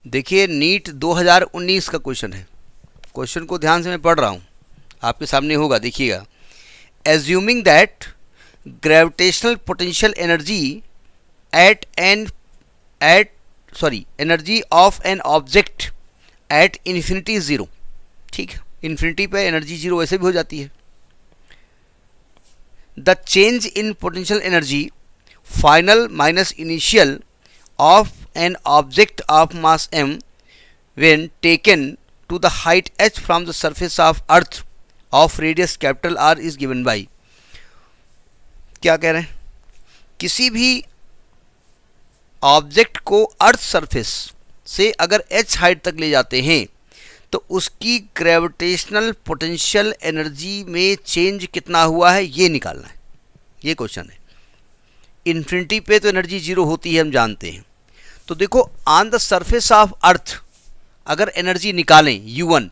देखिए नीट 2019 का क्वेश्चन है। क्वेश्चन को ध्यान से मैं पढ़ रहा हूँ, आपके सामने होगा, देखिएगा। Assuming that gravitational potential energy at an energy of an object at infinity is zero. ठीक है, इन्फिनिटी पे एनर्जी जीरो वैसे भी हो जाती है। The change in potential energy final minus initial of an object of mass m when taken to the height h from the surface of earth of radius capital R is given by। क्या कह रहे हैं? किसी भी object को earth surface से अगर h height तक ले जाते हैं तो उसकी ग्रेविटेशनल पोटेंशियल एनर्जी में चेंज कितना हुआ है ये निकालना है। ये क्वेश्चन है। इन्फिनिटी पे तो एनर्जी जीरो होती है, हम जानते हैं। तो देखो, on the surface of earth अगर एनर्जी निकालें U1,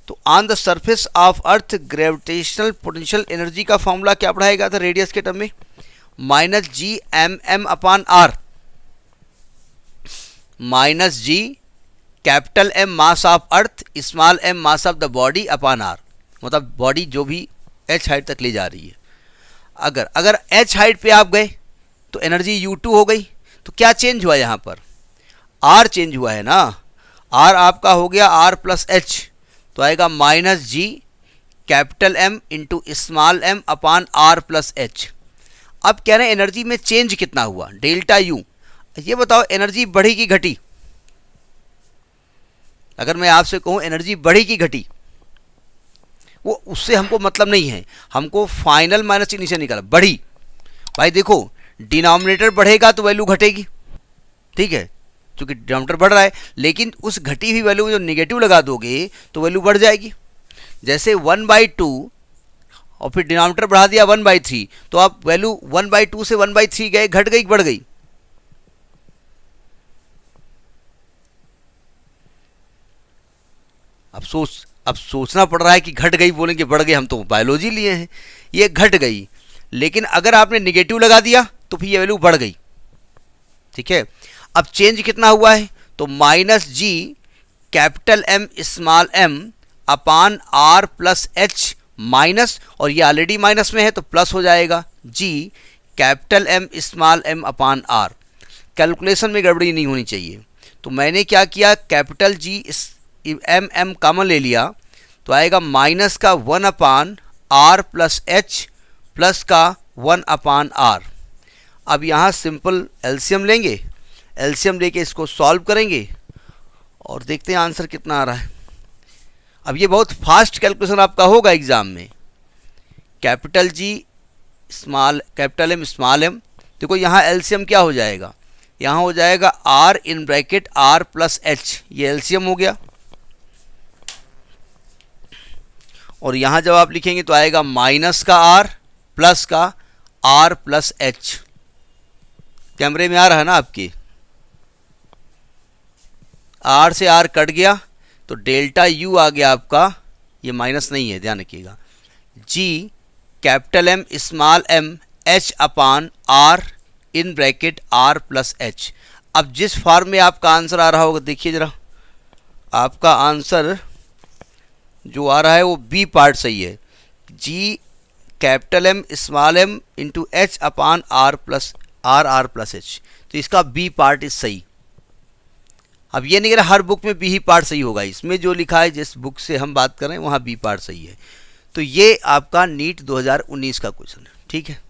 तो on the surface of earth gravitational potential energy का फॉर्मूला क्या पढ़ाएगा था रेडियस के टर्म में? Minus G M M upon R, minus G capital M mass of earth, small m mass of the body upon R. मतलब body जो भी h height तक ले जा रही है, अगर h हाइट पे आप गए तो एनर्जी U2 हो गई। तो क्या चेंज हुआ यहाँ पर? R चेंज हुआ है ना। R आपका हो गया R प्लस एच, तो आएगा minus G capital M into small M upon R plus H. अब कह रहे हैं एनर्जी में चेंज कितना हुआ, डेल्टा U। ये बताओ एनर्जी बढ़ी की घटी? अगर मैं आपसे कहूँ एनर्जी बढ़ी की घटी, वो उससे हमको मतलब नहीं है, हमको फाइनल माइनस इनिशियल निकाला। बढ़ी भाई, देखो डिनोमिनेटर बढ़ेगा तो वैल्यू घटेगी, ठीक है, क्योंकि डिनोमिनेटर बढ़ रहा है, लेकिन उस घटी हुई वैल्यू में जो निगेटिव लगा दोगे तो वैल्यू बढ़ जाएगी। जैसे 1/2 और फिर डिनोमिनेटर बढ़ा दिया 1/3, तो आप वैल्यू 1/2 से 1/3 गए, घट गई बढ़ गई? अब सोचना पड़ रहा है कि घट गई बोलेंगे बढ़ गई, हम तो बायोलॉजी लिए हैं। ये घट गई, लेकिन अगर आपने निगेटिव लगा दिया तो फिर ये वैल्यू बढ़ गई, ठीक है। अब चेंज कितना हुआ है? तो minus G capital M small M upon R plus H minus, और ये ऑलरेडी माइनस में है तो प्लस हो जाएगा G capital M small M upon R. Calculation में गड़बड़ी नहीं होनी चाहिए, तो मैंने क्या किया, capital G M M common ले लिया, तो आएगा माइनस का 1 upon R plus H plus का 1 अपान आर। अब यहाँ सिंपल एलसीएम लेंगे, एलसीएम लेके इसको सॉल्व करेंगे और देखते हैं आंसर कितना आ रहा है। अब ये बहुत फास्ट कैलकुलेशन आपका होगा एग्जाम में। Capital G small capital M small m, देखो यहाँ एलसीएम क्या हो जाएगा, यहाँ हो जाएगा R in bracket R plus H, ये एलसीएम हो गया। और यहाँ जब आप लिखेंगे तो आएगा माइनस का आर प्लस का आर प्लस एच। कैमरे में आ रहा है ना आपके? आर से आर कट गया तो डेल्टा यू आ गया आपका, ये माइनस नहीं है, ध्यान रखिएगा। G capital M small M H upon R in bracket R plus H. अब जिस फॉर्म में आपका आंसर आ रहा होगा, देखिए जरा, आपका आंसर जो आ रहा है वो बी पार्ट सही है। G capital M small M into H upon R plus R plus H, तो इसका बी पार्ट इज सही। अब ये नहीं कह रहा हर बुक में बी ही पार्ट सही होगा, इसमें जो लिखा है जिस बुक से हम बात कर रहे हैं वहाँ बी पार्ट सही है। तो ये आपका नीट 2019 का क्वेश्चन है, ठीक है।